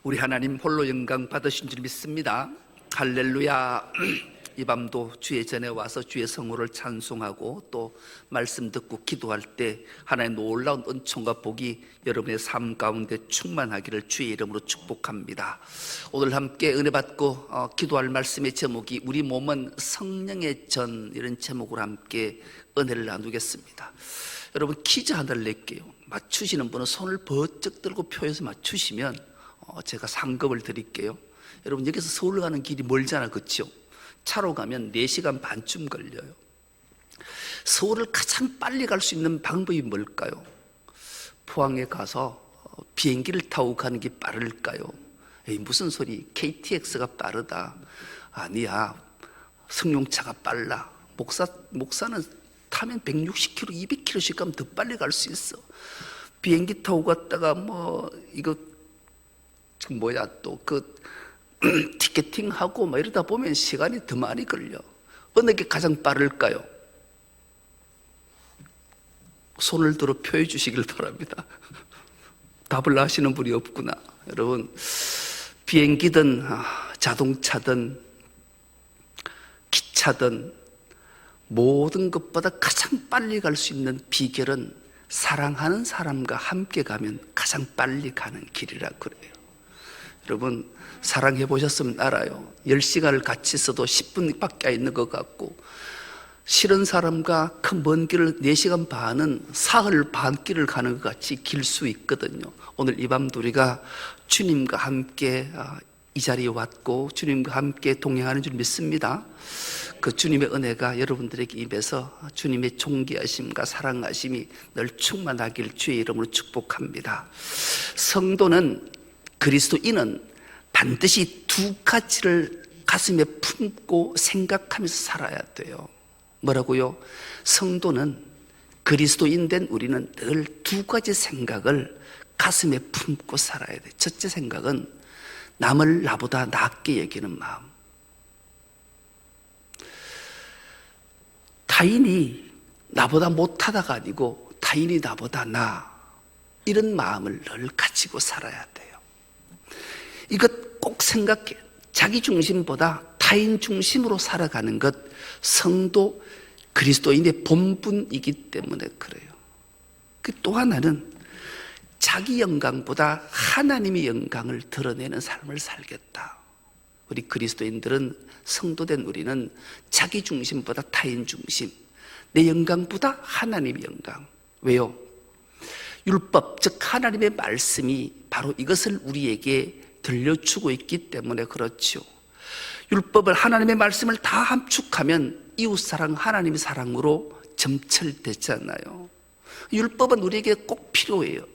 우리 하나님 홀로 영광 받으신 줄 믿습니다. 할렐루야. 이 밤도 주의 전에 와서 주의 성호를 찬송하고 또 말씀 듣고 기도할 때 하나님의 놀라운 은총과 복이 여러분의 삶 가운데 충만하기를 주의 이름으로 축복합니다. 오늘 함께 은혜 받고 기도할 말씀의 제목이 우리 몸은 성령의 전, 이런 제목으로 함께 은혜를 나누겠습니다. 여러분, 퀴즈 하나를 낼게요. 맞추시는 분은 손을 번쩍 들고 표에서 맞추시면 제가 상금을 드릴게요. 여러분, 여기서 서울 가는 길이 멀잖아, 그렇죠? 차로 가면 4시간 반쯤 걸려요. 서울을 가장 빨리 갈 수 있는 방법이 뭘까요? 포항에 가서 비행기를 타고 가는 게 빠를까요? 에이, 무슨 소리, KTX가 빠르다. 아니야, 승용차가 빨라. 목사는 타면 160km, 200km씩 가면 더 빨리 갈 수 있어. 비행기 타고 갔다가 이거 또 티켓팅하고 이러다 보면 시간이 더 많이 걸려. 어느 게 가장 빠를까요? 손을 들어 표해 주시길 바랍니다. 답을 아시는 분이 없구나. 여러분, 비행기든 자동차든 기차든 모든 것보다 가장 빨리 갈 수 있는 비결은 사랑하는 사람과 함께 가면 가장 빨리 가는 길이라 그래요. 여러분, 사랑해 보셨으면 알아요. 10시간을 같이 있어도 10분밖에 안 있는 것 같고, 싫은 사람과 큰 먼 길을 4시간 반은 사흘 반 길을 가는 것 같이 길 수 있거든요. 오늘 이 밤도 우리가 주님과 함께 이 자리에 왔고 주님과 함께 동행하는 줄 믿습니다. 그 주님의 은혜가 여러분들에게 임해서 주님의 존귀하심과 사랑하심이 늘 충만하길 주의 이름으로 축복합니다. 성도는, 그리스도인은 반드시 두 가지를 가슴에 품고 생각하면서 살아야 돼요. 뭐라고요? 성도는, 그리스도인 된 우리는 늘 두 가지 생각을 가슴에 품고 살아야 돼. 첫째 생각은 남을 나보다 낫게 여기는 마음. 타인이 나보다 못하다가 아니고 타인이 나보다 나, 이런 마음을 늘 가지고 살아야 돼요. 이것 꼭 생각해. 자기 중심보다 타인 중심으로 살아가는 것, 성도 그리스도인의 본분이기 때문에 그래요. 또 하나는 자기 영광보다 하나님의 영광을 드러내는 삶을 살겠다. 우리 그리스도인들은, 성도된 우리는 자기 중심보다 타인 중심, 내 영광보다 하나님의 영광. 왜요? 율법, 즉 하나님의 말씀이 바로 이것을 우리에게 들려주고 있기 때문에 그렇죠. 율법을, 하나님의 말씀을 다 함축하면 이웃사랑, 하나님의 사랑으로 점철되잖아요. 율법은 우리에게 꼭 필요해요.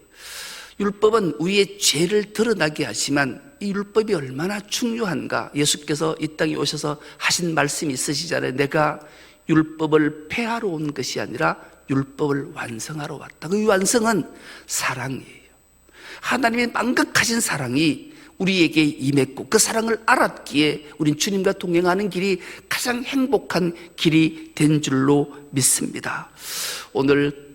율법은 우리의 죄를 드러나게 하지만 이 율법이 얼마나 중요한가. 예수께서 이 땅에 오셔서 하신 말씀이 있으시잖아요. 내가 율법을 폐하러 온 것이 아니라 율법을 완성하러 왔다. 그 완성은 사랑이에요. 하나님의 망각하신 사랑이 우리에게 임했고 그 사랑을 알았기에 우린 주님과 동행하는 길이 가장 행복한 길이 된 줄로 믿습니다. 오늘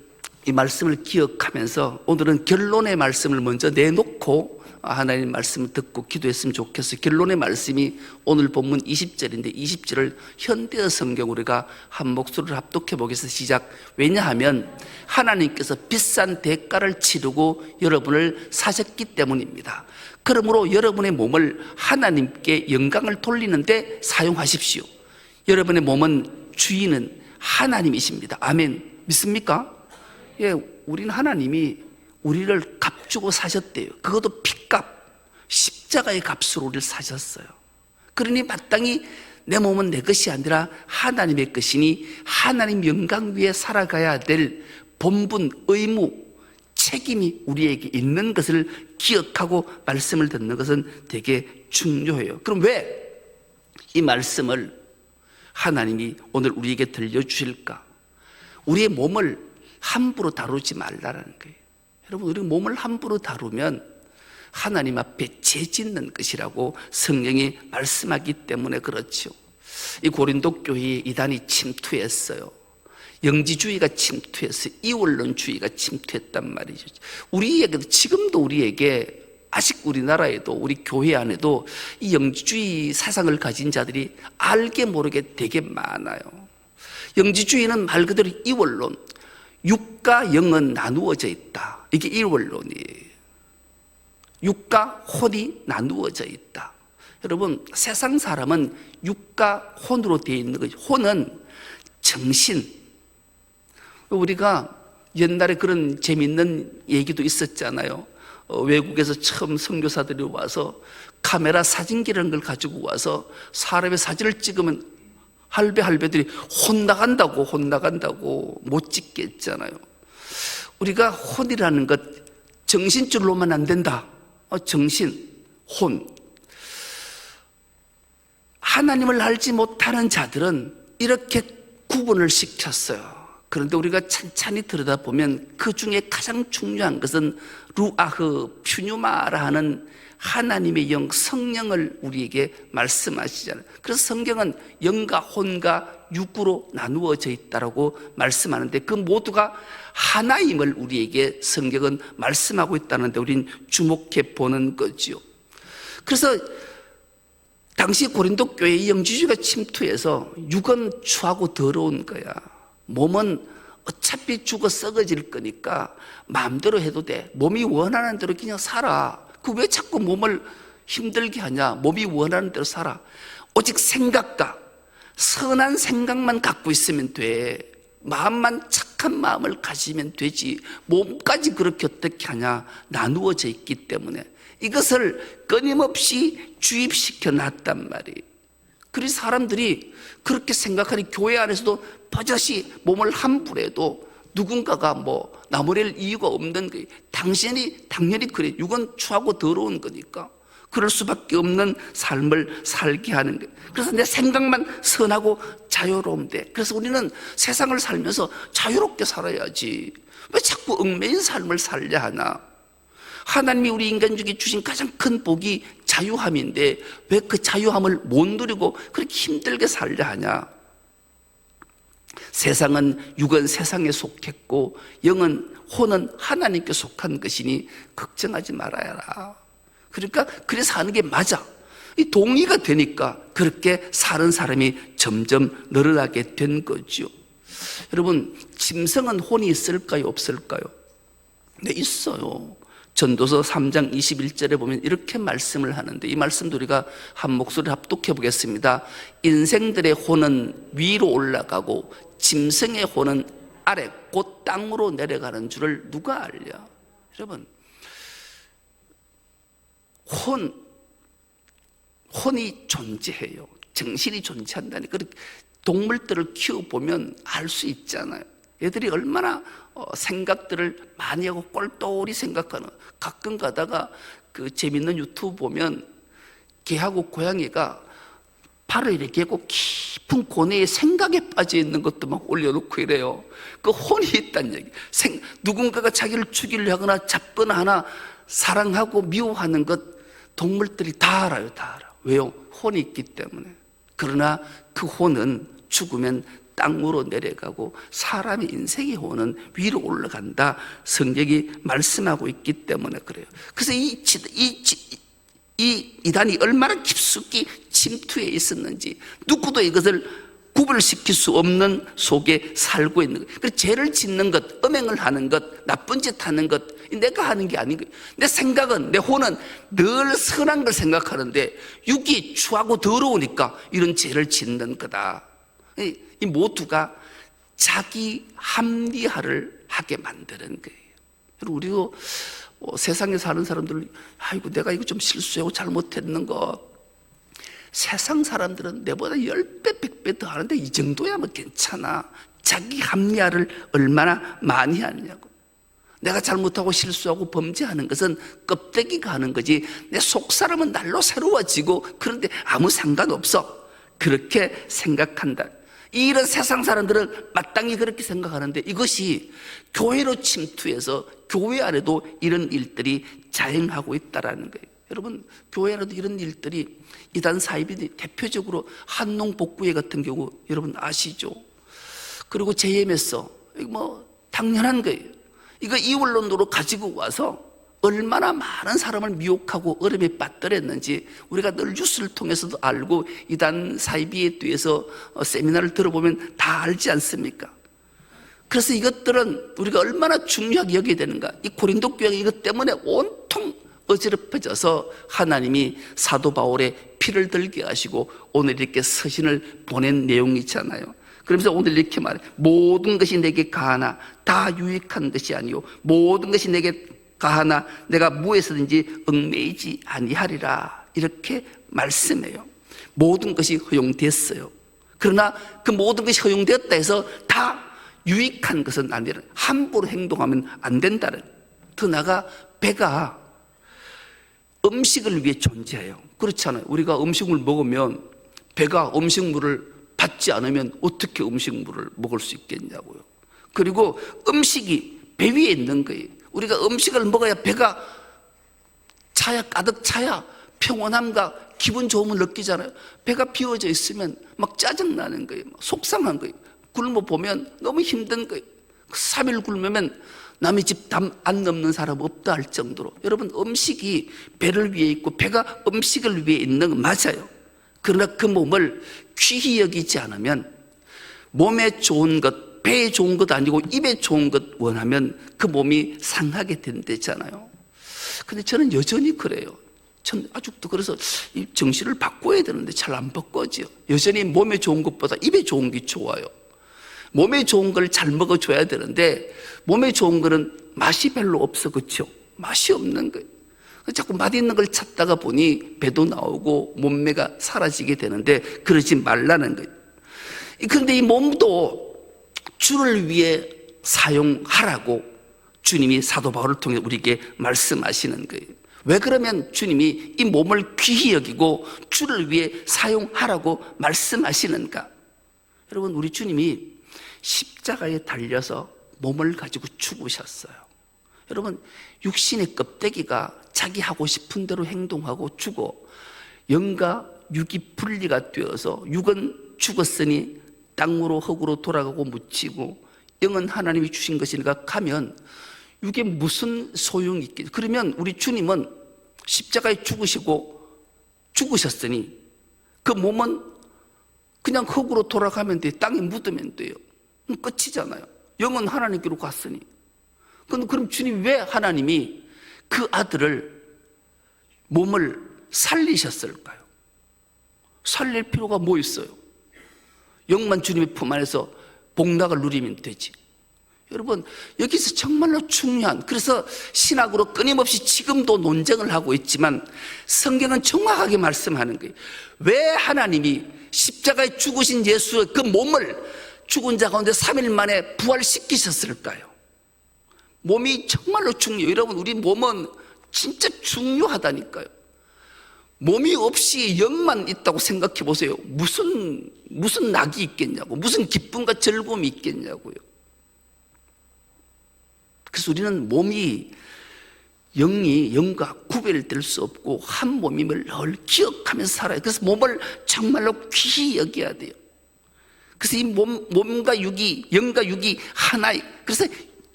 이 말씀을 기억하면서 오늘은 결론의 말씀을 먼저 내놓고 하나님 말씀을 듣고 기도했으면 좋겠어요. 결론의 말씀이 오늘 본문 20절인데 20절을 현대어 성경 우리가 한 목소리를 합독해 보겠습니다. 시작. 왜냐하면 하나님께서 비싼 대가를 치르고 여러분을 사셨기 때문입니다. 그러므로 여러분의 몸을 하나님께 영광을 돌리는데 사용하십시오. 여러분의 몸은 주인은 하나님이십니다. 아멘. 믿습니까? 예, 우리는 하나님이 우리를 값주고 사셨대요. 그것도 핏값, 십자가의 값으로 우리를 사셨어요. 그러니 마땅히 내 몸은 내 것이 아니라 하나님의 것이니 하나님 영광 위에 살아가야 될 본분, 의무, 책임이 우리에게 있는 것을 기억하고 말씀을 듣는 것은 되게 중요해요. 그럼 왜 이 말씀을 하나님이 오늘 우리에게 들려주실까? 우리의 몸을 함부로 다루지 말라는 거예요. 여러분, 우리 몸을 함부로 다루면 하나님 앞에 죄 짓는 것이라고 성경이 말씀하기 때문에 그렇죠. 이 고린도 교회에 이단이 침투했어요. 영지주의가 침투했어요. 이원론주의가 침투했단 말이죠. 우리에게도, 지금도 우리에게 아직 우리나라에도 우리 교회 안에도 이 영지주의 사상을 가진 자들이 알게 모르게 되게 많아요. 영지주의는 말 그대로 이원론, 육과 영은 나누어져 있다. 이게 이원론이에요. 육과 혼이 나누어져 있다. 여러분, 세상 사람은 육과 혼으로 되어 있는 거죠. 혼은 정신. 우리가 옛날에 그런 재밌는 얘기도 있었잖아요. 외국에서 처음 선교사들이 와서 카메라 사진기라는 걸 가지고 와서 사람의 사진을 찍으면 할배들이 혼나간다고 못 찍게 했잖아요. 우리가 혼이라는 것, 정신줄로만 안 된다. 정신, 혼. 하나님을 알지 못하는 자들은 이렇게 구분을 시켰어요. 그런데 우리가 찬찬히 들여다보면 그 중에 가장 중요한 것은 루아흐, 퓨뉴마라 하는 하나님의 영, 성령을 우리에게 말씀하시잖아요. 그래서 성경은 영과 혼과 육으로 나누어져 있다고 말씀하는데 그 모두가 하나임을 우리에게 성경은 말씀하고 있다는데 우린 주목해 보는 거지요. 그래서 당시 고린도 교회의 영지주의가 침투해서 육은 추하고 더러운 거야. 몸은 어차피 죽어 썩어질 거니까 마음대로 해도 돼. 몸이 원하는 대로 그냥 살아. 그 왜 자꾸 몸을 힘들게 하냐? 몸이 원하는 대로 살아. 오직 생각과 선한 생각만 갖고 있으면 돼. 마음만 착한 마음을 가지면 되지. 몸까지 그렇게 어떻게 하냐? 나누어져 있기 때문에 이것을 끊임없이 주입시켜 놨단 말이에요. 그래서 사람들이 그렇게 생각하니 교회 안에서도 버젓이 몸을 함부로 해도 누군가가 나무랄 이유가 없는 거예요. 당연히 그래. 육은 추하고 더러운 거니까 그럴 수밖에 없는 삶을 살게 하는 거예요. 그래서 내 생각만 선하고 자유로우면 돼. 그래서 우리는 세상을 살면서 자유롭게 살아야지. 왜 자꾸 얽매인 삶을 살려 하나? 하나님이 우리 인간에게 주신 가장 큰 복이 자유함인데 왜 그 자유함을 못 누리고 그렇게 힘들게 살려 하냐? 세상은 육은 세상에 속했고 영은 혼은 하나님께 속한 것이니 걱정하지 말아야 하라. 그러니까 그래서 하는 게 맞아. 이 동의가 되니까 그렇게 사는 사람이 점점 늘어나게 된 거죠. 여러분, 짐승은 혼이 있을까요? 없을까요? 네, 있어요. 전도서 3장 21절에 보면 이렇게 말씀을 하는데 이 말씀도 우리가 한 목소리 합독해 보겠습니다. 인생들의 혼은 위로 올라가고 짐승의 혼은 아래 곧 땅으로 내려가는 줄을 누가 알려? 여러분, 혼이 존재해요. 정신이 존재한다니까. 동물들을 키워보면 알 수 있잖아요. 애들이 얼마나 생각들을 많이 하고 꼴똘히 생각하는. 가끔 가다가 그 재밌는 유튜브 보면 개하고 고양이가 발을 이렇게 하고 깊은 고뇌의 생각에 빠져 있는 것도 막 올려놓고 이래요. 그 혼이 있다는 얘기. 누군가가 자기를 죽이려 하거나 잡거나 하나 사랑하고 미워하는 것 동물들이 다 알아요. 다 알아. 왜요? 혼이 있기 때문에. 그러나 그 혼은 죽으면 땅으로 내려가고 사람의 인생의 혼은 위로 올라간다. 성경이 말씀하고 있기 때문에 그래요. 그래서 이 이단이 얼마나 깊숙이 침투해 있었는지 누구도 이것을 구별시킬 수 없는 속에 살고 있는 거예요. 그래서 죄를 짓는 것, 음행을 하는 것, 나쁜 짓 하는 것 내가 하는 게 아닌 거예요. 내 생각은, 내 혼은 늘 선한 걸 생각하는데 육이 추하고 더러우니까 이런 죄를 짓는 거다. 이 모두가 자기 합리화를 하게 만드는 거예요. 우리도 세상에 사는 사람들, 아이고 내가 이거 좀 실수하고 잘못했는 거. 세상 사람들은 내보다 10배, 100배 더 하는데 이 정도야 뭐 괜찮아. 자기 합리화를 얼마나 많이 하느냐고. 내가 잘못하고 실수하고 범죄하는 것은 껍데기가 하는 거지 내 속사람은 날로 새로워지고 그런데 아무 상관없어. 그렇게 생각한다. 이런 세상 사람들은 마땅히 그렇게 생각하는데 이것이 교회로 침투해서 교회 안에도 이런 일들이 자행하고 있다는 거예요. 여러분, 교회 안에도 이런 일들이 이단 사이비 대표적으로 한농복구회 같은 경우 여러분 아시죠? 그리고 JMS 이거 뭐 당연한 거예요. 이거 이원론으로 가지고 와서 얼마나 많은 사람을 미혹하고 어려움에 빠뜨렸는지 우리가 늘 뉴스를 통해서도 알고 이단 사이비에 대해서 세미나를 들어보면 다 알지 않습니까? 그래서 이것들은 우리가 얼마나 중요하게 여겨야 되는가. 이 고린도 교회가 이것 때문에 온통 어지럽혀져서 하나님이 사도 바울의 피를 들게 하시고 오늘 이렇게 서신을 보낸 내용이 있잖아요. 그러면서 오늘 이렇게 말해, 모든 것이 내게 가하나 다 유익한 것이 아니요 모든 것이 내게 가하나 내가 무에서든지 얽매이지 아니하리라, 이렇게 말씀해요. 모든 것이 허용됐어요. 그러나 그 모든 것이 허용되었다 해서 다 유익한 것은 아니라 함부로 행동하면 안 된다는. 더 나아가 배가 음식을 위해 존재해요. 그렇잖아요. 우리가 음식을 먹으면 배가 음식물을 받지 않으면 어떻게 음식물을 먹을 수 있겠냐고요. 그리고 음식이 배 위에 있는 거예요. 우리가 음식을 먹어야 배가 차야, 가득 차야 평온함과 기분 좋음을 느끼잖아요. 배가 비워져 있으면 막 짜증나는 거예요. 막 속상한 거예요. 굶어 보면 너무 힘든 거예요. 3일 굶으면 남의 집 담 안 넘는 사람 없다 할 정도로. 여러분, 음식이 배를 위해 있고 배가 음식을 위해 있는 건 맞아요. 그러나 그 몸을 귀히 여기지 않으면 몸에 좋은 것, 배에 좋은 것 아니고 입에 좋은 것 원하면 그 몸이 상하게 된다잖아요. 근데 저는 여전히 그래요. 전 아직도 그래서 이 정신을 바꿔야 되는데 잘 안 바꿔져요. 여전히 몸에 좋은 것보다 입에 좋은 게 좋아요. 몸에 좋은 걸 잘 먹어줘야 되는데 몸에 좋은 거는 맛이 별로 없어. 그렇죠? 맛이 없는 거예요. 자꾸 맛있는 걸 찾다가 보니 배도 나오고 몸매가 사라지게 되는데 그러지 말라는 거예요. 그런데 이 몸도 주를 위해 사용하라고 주님이 사도 바울을 통해 우리에게 말씀하시는 거예요. 왜 그러면 주님이 이 몸을 귀히 여기고 주를 위해 사용하라고 말씀하시는가? 여러분, 우리 주님이 십자가에 달려서 몸을 가지고 죽으셨어요. 여러분, 육신의 껍데기가 자기 하고 싶은 대로 행동하고 죽어 영과 육이 분리가 되어서 육은 죽었으니 땅으로 흙으로 돌아가고 묻히고 영은 하나님이 주신 것이니까 가면 이게 무슨 소용이 있겠어요? 그러면 우리 주님은 십자가에 죽으셨으니 그 몸은 그냥 흙으로 돌아가면 돼요. 땅에 묻으면 돼요. 끝이잖아요. 영은 하나님께로 갔으니. 그럼 주님 왜 하나님이 그 아들을 몸을 살리셨을까요? 살릴 필요가 뭐 있어요? 영만 주님의 품 안에서 복락을 누리면 되지. 여러분, 여기서 정말로 중요한, 그래서 신학으로 끊임없이 지금도 논쟁을 하고 있지만 성경은 정확하게 말씀하는 거예요. 왜 하나님이 십자가에 죽으신 예수의 그 몸을 죽은 자 가운데 3일 만에 부활시키셨을까요? 몸이 정말로 중요해요. 여러분, 우리 몸은 진짜 중요하다니까요. 몸이 없이 영만 있다고 생각해 보세요. 무슨 낙이 있겠냐고, 무슨 기쁨과 즐거움이 있겠냐고요. 그래서 우리는 몸이 영과 구별될 수 없고 한 몸임을 늘 기억하면서 살아요. 그래서 몸을 정말로 귀히 여겨야 돼요. 그래서 이 몸과 육이, 영과 육이 하나예요. 그래서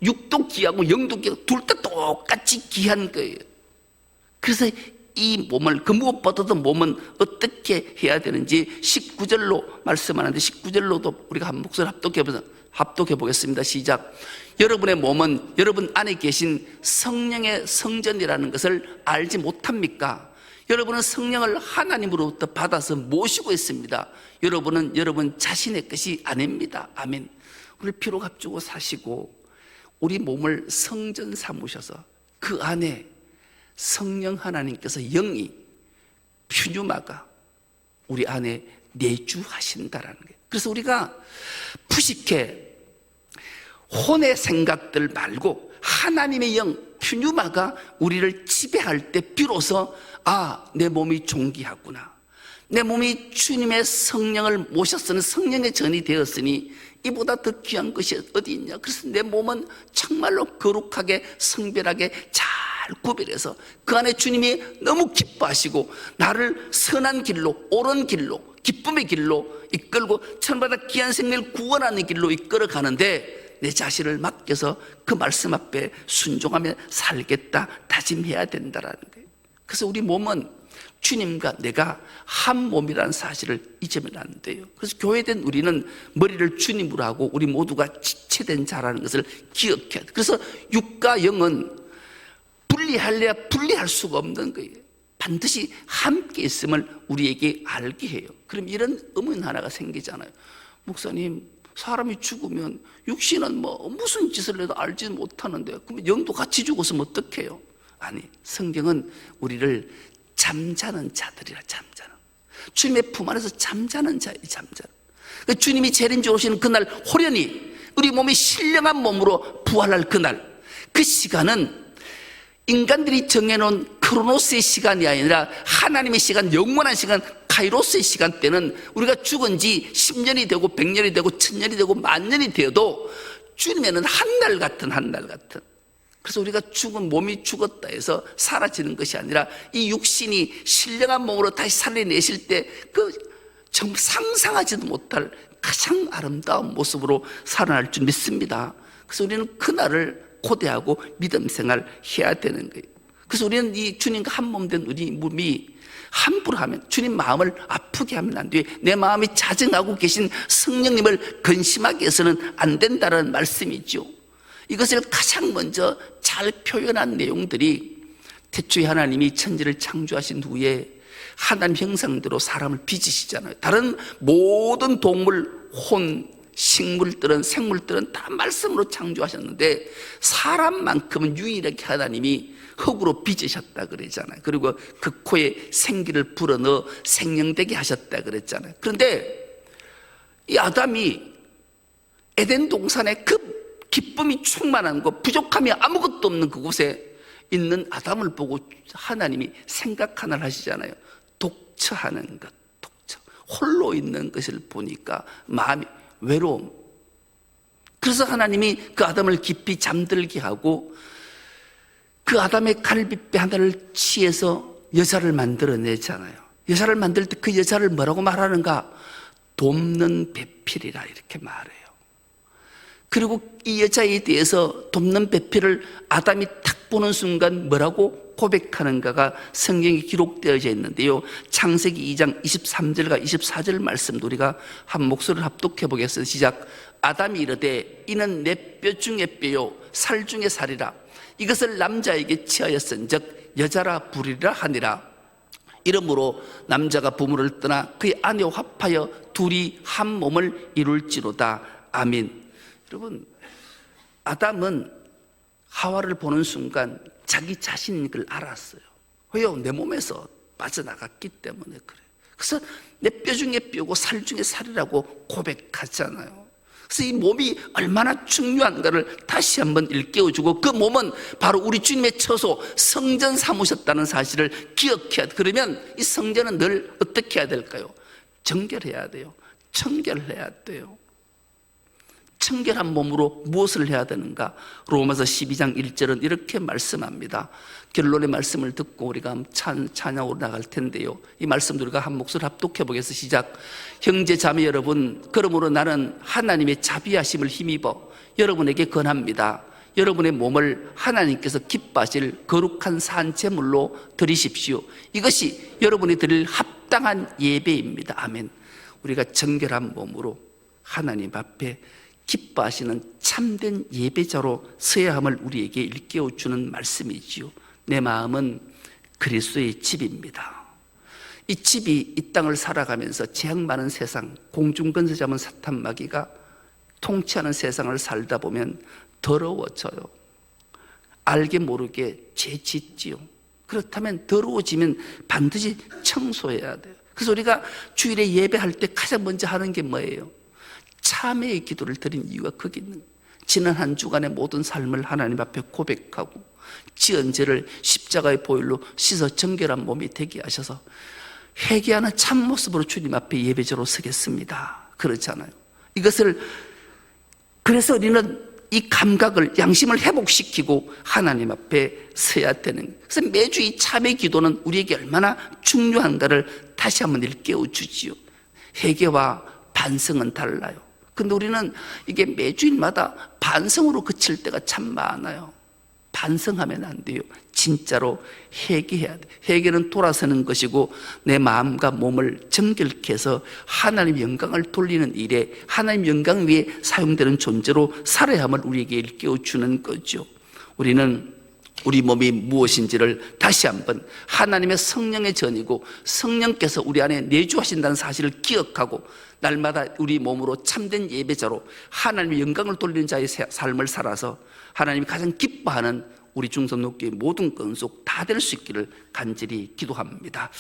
육도 귀하고 영도 귀하고 둘 다 똑같이 귀한 거예요. 그래서 이 몸을, 그 무엇보다도 몸은 어떻게 해야 되는지 19절로 말씀하는데 19절로도 우리가 한 목소리 합독해 보겠습니다. 시작. 여러분의 몸은 여러분 안에 계신 성령의 성전이라는 것을 알지 못합니까? 여러분은 성령을 하나님으로부터 받아서 모시고 있습니다. 여러분은 여러분 자신의 것이 아닙니다. 아멘. 우리 피로 값주고 사시고 우리 몸을 성전 삼으셔서 그 안에 성령 하나님께서 영이 퓨뉴마가 우리 안에 내주하신다라는 거예요. 그래서 우리가 푸시케 혼의 생각들 말고 하나님의 영 퓨뉴마가 우리를 지배할 때 비로소 내 몸이 존귀하구나, 내 몸이 주님의 성령을 모셨으니 성령의 전이 되었으니 이보다 더 귀한 것이 어디 있냐. 그래서 내 몸은 정말로 거룩하게 성별하게 잘 구별해서 그 안에 주님이 너무 기뻐하시고 나를 선한 길로, 옳은 길로, 기쁨의 길로 이끌고 천바다 귀한 생명을 구원하는 길로 이끌어 가는데 내 자신을 맡겨서 그 말씀 앞에 순종하며 살겠다 다짐해야 된다라는 거예요. 그래서 우리 몸은 주님과 내가 한 몸이라는 사실을 잊으면 안 돼요. 그래서 교회된 우리는 머리를 주님으로 하고 우리 모두가 지체된 자라는 것을 기억해야 돼요. 그래서 육과 영은 분리할래야 분리할 수가 없는 거예요. 반드시 함께 있음을 우리에게 알게 해요. 그럼 이런 의문 하나가 생기잖아요. 목사님, 사람이 죽으면 육신은 무슨 짓을 해도 알지 못하는데 그럼 영도 같이 죽었으면 어떡해요? 아니, 성경은 우리를 잠자는 자들이라. 잠자는, 주님의 품 안에서 잠자는 자예요. 잠자는. 주님이 재림주로 오시는 그날 호련히 우리 몸이 신령한 몸으로 부활할 그날, 그 시간은 인간들이 정해놓은 크로노스의 시간이 아니라 하나님의 시간, 영원한 시간, 카이로스의 시간대는 우리가 죽은 지 10년이 되고 100년이 되고 1000년이 되고 10,000년이 되어도 주님에는 한날 같은. 그래서 우리가 죽은 몸이 죽었다 해서 사라지는 것이 아니라 이 육신이 신령한 몸으로 다시 살려내실 때 정말 상상하지도 못할 가장 아름다운 모습으로 살아날 줄 믿습니다. 그래서 우리는 그날을 고대하고 믿음 생활 해야 되는 거예요. 그래서 우리는 이 주님과 한 몸 된 우리 몸이 함부로 하면, 주님 마음을 아프게 하면 안 돼요. 내 마음이 자정하고 계신 성령님을 근심하게 해서는 안 된다는 말씀이죠. 이것을 가장 먼저 잘 표현한 내용들이, 태초에 하나님이 천지를 창조하신 후에 하나님 형상대로 사람을 빚으시잖아요. 다른 모든 동물, 식물들은, 생물들은 다 말씀으로 창조하셨는데 사람만큼은 유일하게 하나님이 흙으로 빚으셨다 그랬잖아요. 그리고 그 코에 생기를 불어넣어 생명되게 하셨다 그랬잖아요. 그런데 이 아담이 에덴 동산에 그 기쁨이 충만한 곳, 부족함이 아무것도 없는 그곳에 있는 아담을 보고 하나님이 생각 하나를 하시잖아요. 독처하는 것, 홀로 있는 것을 보니까 마음이 외로움. 그래서 하나님이 그 아담을 깊이 잠들게 하고 그 아담의 갈빗배 하나를 취해서 여자를 만들어내잖아요. 여자를 만들 때 그 여자를 뭐라고 말하는가? 돕는 배필이라 이렇게 말해요. 그리고 이 여자에 대해서 돕는 배필을 아담이 탁 보는 순간 뭐라고 고백하는가가 성경에 기록되어져 있는데요. 창세기 2장 23절과 24절 말씀도 우리가 한 목소리를 합독해 보겠습니다. 시작. 아담이 이르되 이는 내 뼈 중에 뼈요 살 중에 살이라. 이것을 남자에게 취하였은즉 여자라 부르리라 하니라. 이러므로 남자가 부모를 떠나 그의 아내와 합하여 둘이 한 몸을 이룰지로다. 아멘. 여러분, 아담은 하와를 보는 순간 자기 자신인 걸 알았어요. 왜요? 내 몸에서 빠져나갔기 때문에 그래요. 그래서 내 뼈 중에 뼈고 살 중에 살이라고 고백하잖아요. 그래서 이 몸이 얼마나 중요한가를 다시 한번 일깨워주고, 그 몸은 바로 우리 주님의 처소 성전 삼으셨다는 사실을 기억해야 돼. 그러면 이 성전은 늘 어떻게 해야 될까요? 정결해야 돼요. 청결해야 돼요. 청결한 몸으로 무엇을 해야 되는가? 로마서 12장 1절은 이렇게 말씀합니다. 결론의 말씀을 듣고 우리가 찬양으로 나갈 텐데요. 이 말씀도 우리가 한 목소리 합독해 보겠습니다. 시작. 형제 자매 여러분, 그러므로 나는 하나님의 자비하심을 힘입어 여러분에게 권합니다. 여러분의 몸을 하나님께서 기뻐하실 거룩한 산 제물로 드리십시오. 이것이 여러분이 드릴 합당한 예배입니다. 아멘. 우리가 정결한 몸으로 하나님 앞에 기뻐하시는 참된 예배자로 서야 함을 우리에게 일깨워주는 말씀이지요. 내 마음은 그리스도의 집입니다. 이 집이 이 땅을 살아가면서 재앙 많은 세상, 공중건설 잡은 사탄 마귀가 통치하는 세상을 살다 보면 더러워져요. 알게 모르게 죄 짓지요. 그렇다면 더러워지면 반드시 청소해야 돼요. 그래서 우리가 주일에 예배할 때 가장 먼저 하는 게 뭐예요? 참회의 기도를 드린 이유가 거기 있는 거예요. 지난 한 주간의 모든 삶을 하나님 앞에 고백하고 지은 죄를 십자가의 보혈로 씻어 정결한 몸이 되게 하셔서 회개하는 참모습으로 주님 앞에 예배자로 서겠습니다. 그렇잖아요. 그래서 우리는 이 감각을, 양심을 회복시키고 하나님 앞에 서야 되는 거예요. 그래서 매주 이 참회 기도는 우리에게 얼마나 중요한가를 다시 한번 일깨워 주지요. 회개와 반성은 달라요. 근데 우리는 이게 매주일마다 반성으로 그칠 때가 참 많아요. 반성하면 안 돼요. 진짜로 회개해야 돼. 회개는 돌아서는 것이고 내 마음과 몸을 정결케 해서 하나님 영광을 돌리는 일에 하나님 영광 위에 사용되는 존재로 살아야 함을 우리에게 일깨워주는 거죠. 우리는 우리 몸이 무엇인지를 다시 한번 하나님의 성령의 전이고 성령께서 우리 안에 내주하신다는 사실을 기억하고 날마다 우리 몸으로 참된 예배자로 하나님의 영광을 돌리는 자의 삶을 살아서 하나님이 가장 기뻐하는 우리 중성독교의 모든 건속 다 될 수 있기를 간절히 기도합니다.